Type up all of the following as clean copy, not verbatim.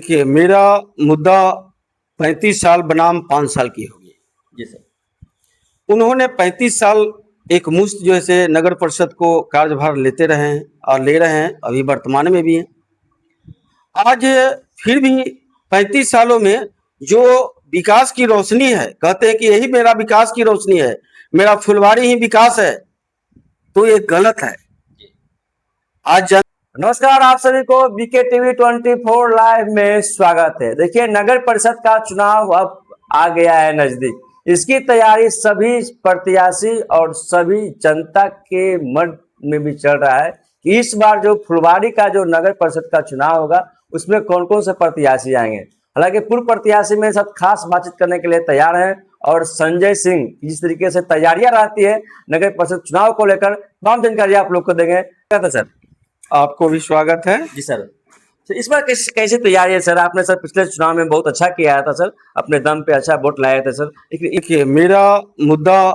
देखिए, मेरा मुद्दा 35 साल बनाम 5 साल की होगी। जी सर। उन्होंने 35 साल एक मुश्त जो है से नगर परिषद को कार्यभार लेते रहे हैं और ले रहे हैं, अभी वर्तमान में भी हैं। आज फिर भी 35 सालों में जो विकास की रोशनी है, कहते हैं कि यही मेरा विकास की रोशनी है, मेरा फुलवारी ही विकास है, तो ये गलत है। आज नमस्कार, आप सभी को बीके टीवी 24 लाइव में स्वागत है। देखिए, नगर परिषद का चुनाव अब आ गया है नजदीक। इसकी तैयारी सभी प्रत्याशी और सभी जनता के मन में भी चल रहा है कि इस बार जो फुलवारी का जो नगर परिषद का चुनाव होगा उसमें कौन कौन से प्रत्याशी आएंगे। हालांकि पूर्व प्रत्याशी मेरे साथ खास बातचीत करने के लिए तैयार हैं और संजय सिंह जिस तरीके से तैयारियां रहती है नगर परिषद चुनाव को लेकर तमाम जानकारी आप लोग को देंगे। सर, आपको भी स्वागत है। जी सर। तो इस बार कैसे तैयारी है सर? आपने सर पिछले चुनाव में बहुत अच्छा किया था सर, अपने दम पे अच्छा वोट लाए थे सर। देखिए, मेरा मुद्दा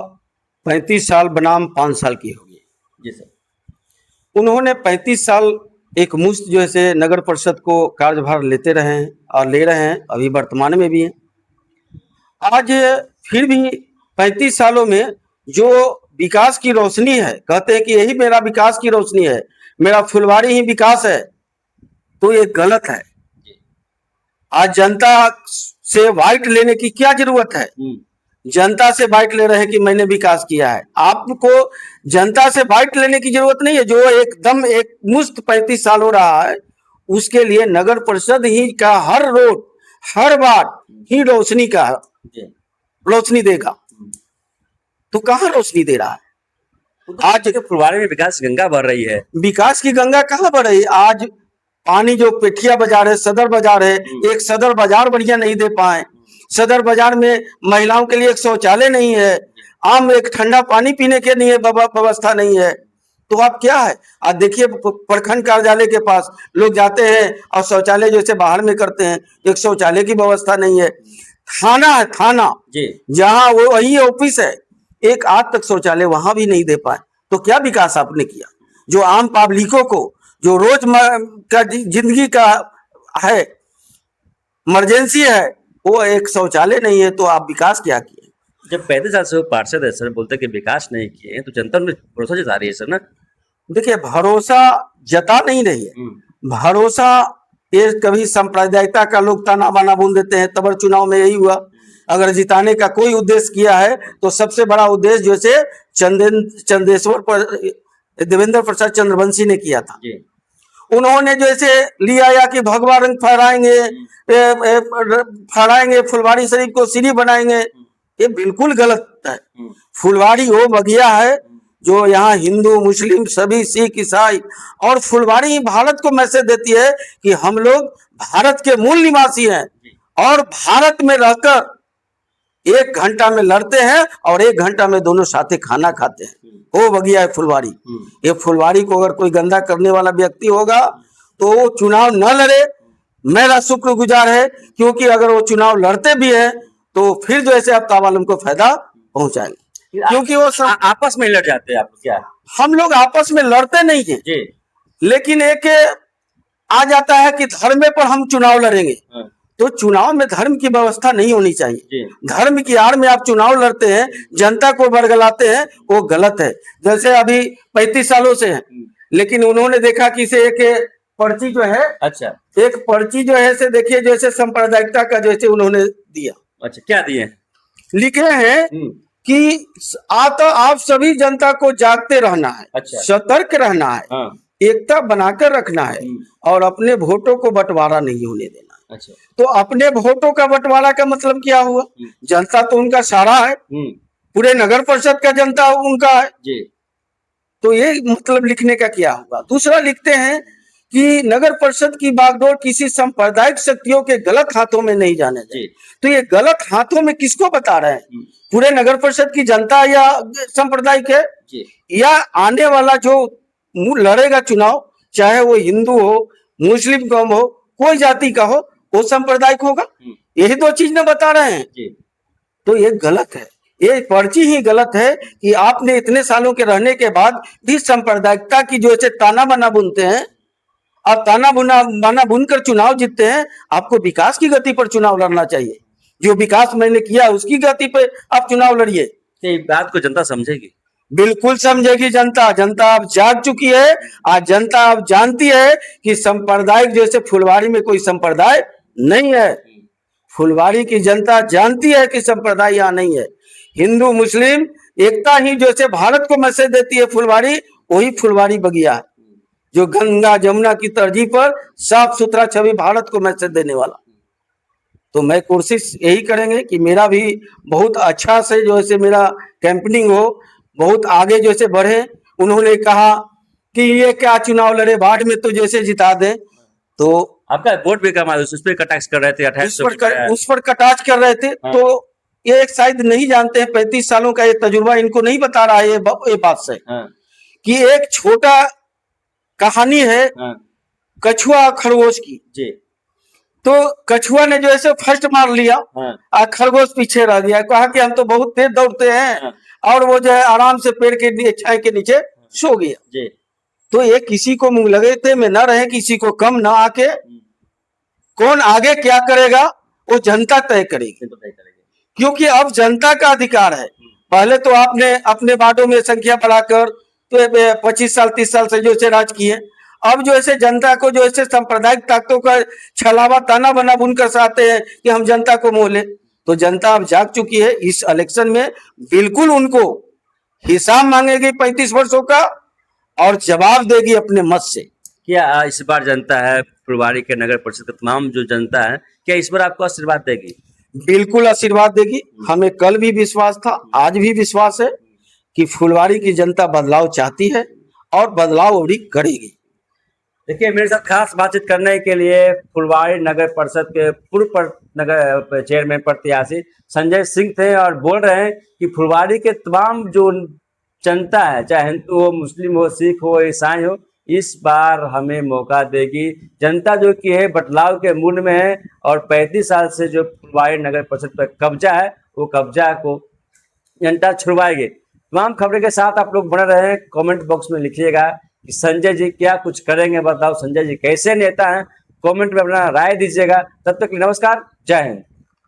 35 साल बनाम 5 साल की होगी। जी सर। उन्होंने 35 साल एक मुश्त जो है से नगर परिषद को कार्यभार लेते रहे हैं और ले रहे हैं, अभी वर्तमान में भी हैं। आज फिर भी 35 सालों में जो विकास की रोशनी है, कहते हैं कि यही मेरा विकास की रोशनी है, मेरा फुलवारी ही विकास है, तो ये गलत है। आज जनता से वाइट लेने की क्या जरूरत है? जनता से बाइट ले रहे हैं कि मैंने विकास किया है। आपको जनता से बाइट लेने की जरूरत नहीं है। जो एकदम एक मुश्त 35 साल हो रहा है, उसके लिए नगर परिषद ही का हर रोड हर बार ही रोशनी का रोशनी देगा, तो कहाँ रोशनी दे रहा है? आज के फुलवारी में विकास गंगा बढ़ रही है। विकास की गंगा कहाँ बढ़ रही है? आज पानी जो पेठिया बाजार है, सदर बाजार है, एक सदर बाजार बढ़िया नहीं दे पाए। सदर बाजार में महिलाओं के लिए एक शौचालय नहीं है, आम एक ठंडा पानी पीने के लिए व्यवस्था नहीं है। तो आप क्या है? आज देखिए, प्रखंड कार्यालय के पास लोग जाते हैं और शौचालय जैसे बाहर में करते हैं, एक शौचालय की व्यवस्था नहीं है। थाना है, थाना जहाँ वो वही ऑफिस है, एक आज तक शौचालय वहां भी नहीं दे पाए। तो क्या विकास आपने किया? जो आम पब्लिकों को जो रोज का जिंदगी का है, इमरजेंसी है, वो एक शौचालय नहीं है, तो आप विकास क्या किए? जब 35 साल से वो पार्षद है सर, बोलते कि विकास नहीं किए, तो जनता में भरोसा जता रही है सर ना। देखिए, भरोसा जता नहीं रही है। भरोसा ये कभी सांप्रदायिकता का लोग ताना बाना बोल देते हैं। तबर चुनाव में यही हुआ। अगर जिताने का कोई उद्देश्य किया है तो सबसे बड़ा उद्देश्य जैसे चंदेश्वर पर देवेंद्र प्रसाद चंद्रवंशी ने किया था। उन्होंने जैसे लिया या कि भगवा रंग फहराएंगे, फुलवारी शरीफ को सीढ़ी बनाएंगे, ये बिल्कुल गलत है। फुलवारी वो बगिया है जो यहाँ हिंदू मुस्लिम सभी सिख ईसाई, और फुलवारी ही भारत को मैसेज देती है कि हम लोग भारत के मूल निवासी हैं और भारत में रहकर 1 घंटा में लड़ते हैं और 1 घंटा में दोनों साथे खाना खाते हैं। वो बगिया है फुलवारी। ये फुलवारी को अगर कोई गंदा करने वाला व्यक्ति होगा तो वो चुनाव न लड़े, मेरा शुक्रगुजार है, क्योंकि अगर वो चुनाव लड़ते भी है तो फिर जो ऐसे हफ्ता वालों को फायदा पहुंचाएंगे, क्योंकि वो सब आपस में लड़ जाते हैं। आप क्या? हम लोग आपस में लड़ते नहीं है, लेकिन एक आ जाता है कि धर्म पर हम चुनाव लड़ेंगे। तो चुनाव में धर्म की व्यवस्था नहीं होनी चाहिए। धर्म की आड़ में आप चुनाव लड़ते हैं, जनता को बरगलाते हैं, वो गलत है। जैसे अभी 35 सालों से है, लेकिन उन्होंने देखा कि इसे एक पर्ची जो है, अच्छा, एक पर्ची जो है से देखिए, जैसे सांप्रदायिकता का जैसे उन्होंने दिया। अच्छा, क्या दिए? लिखे हैं कि आप सभी जनता को जागते रहना है, अच्छा, सतर्क रहना है, एकता बनाकर रखना है और अपने वोटों को बंटवारा नहीं होने देना। अच्छा। तो अपने वोटों का बंटवारा का मतलब क्या हुआ? जनता तो उनका सारा है, पूरे नगर परिषद का जनता उनका है जी। तो ये मतलब लिखने का क्या हुआ? दूसरा लिखते हैं कि नगर परिषद की बागडोर किसी सांप्रदायिक शक्तियों के गलत हाथों में नहीं जाने चाहिए। तो ये गलत हाथों में किसको बता रहे हैं? पूरे नगर परिषद की जनता या सांप्रदायिक है, या आने वाला जो लड़ेगा चुनाव, चाहे वो हिंदू हो, मुस्लिम कौम हो, कोई जाति का हो, वो सांप्रदायिक होगा? यही 2 चीज न बता रहे हैं। तो ये गलत है। ये पर्ची ही गलत है कि आपने इतने सालों के रहने के बाद भी सांप्रदायिकता की जो ऐसे ताना बाना बुनते हैं, आप ताना बुना बाना बुनकर चुनाव जीतते हैं, आपको विकास की गति पर चुनाव लड़ना चाहिए। जो विकास मैंने किया उसकी गति पे आप चुनाव लड़िए। ये बात को जनता समझेगी? बिल्कुल समझेगी जनता। जनता अब जाग चुकी है। आज जनता अब जानती है कि सांप्रदायिक जैसे फुलवारी में कोई संप्रदाय नहीं है। फुलवारी की जनता जानती है कि संप्रदाय यहाँ नहीं है। हिंदू मुस्लिम एकता ही जैसे भारत को मैसेज देती है फुलवारी, वही फुलवारी बगिया है जो गंगा जमुना की तर्जी पर साफ सुथरा छवि भारत को मैसेज देने वाला। तो मैं कोशिश यही करेंगे कि मेरा भी बहुत अच्छा से जो है मेरा कैंपेनिंग हो, बहुत आगे जैसे बढ़े। उन्होंने कहा कि ये क्या चुनाव लड़े, बाढ़ में तो जैसे जिता दें, तो आपका वोट भी कम आया, उस पर कटाक्ष कर रहे थे, 2800 उस पर कटाक्ष कर रहे थे। हाँ। तो ये एक शायद नहीं जानते हैं, 35 सालों का ये तजुर्बा इनको नहीं बता रहा है ये बात से, हाँ। कि एक छोटा कहानी है हाँ। कछुआ खरगोश की। जी। तो कछुआ ने जो है फर्स्ट मार लिया, हाँ। खरगोश पीछे रह गया। कहा कि हम तो बहुत तेज दौड़ते हैं, हाँ। और वो जो है आराम से पेड़ के छाए के नीचे सो गया। जी। तो ये किसी को मुंह लगे थे में न रहे, किसी को कम न आके, कौन आगे क्या करेगा वो जनता तय करेगी। क्योंकि अब जनता का अधिकार है। पहले तो आपने अपने वार्डों में संख्या बढ़ाकर तो 25 साल 30 साल से जो है राज किए। अब जो ऐसे जनता को जो ऐसे सांप्रदायिक ताकतों का छलावा ताना बना बुनकर चाहते हैं कि हम जनता को मोह ले। तो जनता अब जाग चुकी है। इस इलेक्शन में बिल्कुल उनको हिसाब मांगेगी 35 वर्षों का, और जवाब देगी अपने मत से। क्या इस बार जनता है फुलवारी के नगर परिषद का तमाम जो जनता है, क्या इस बार आपको आशीर्वाद देगी? बिल्कुल आशीर्वाद देगी। हमें कल भी विश्वास था, आज भी विश्वास है कि फुलवारी की जनता बदलाव चाहती है और बदलाव अभी करेगी। देखिए, मेरे साथ खास बातचीत करने के लिए फुलवारी नगर परिषद के पूर्व नगर चेयरमैन प्रत्याशी संजय सिंह थे, और बोल रहे हैं कि फुलवारी के तमाम जो जनता है, चाहे हिंदू हो, मुस्लिम हो, सिख हो, ईसाई हो, इस बार हमें मौका देगी। जनता जो कि है बदलाव के मूड में है, और 35 साल से जो फुलवारी नगर परिषद पर कब्जा है, वो कब्जा को जनता छुड़वाएगी। तमाम खबरें के साथ आप लोग बने रहे। कमेंट बॉक्स में लिखिएगा कि संजय जी क्या कुछ करेंगे, बताओ संजय जी कैसे नेता हैं। कमेंट में अपना राय दीजिएगा। तब तक नमस्कार, जय हिंद।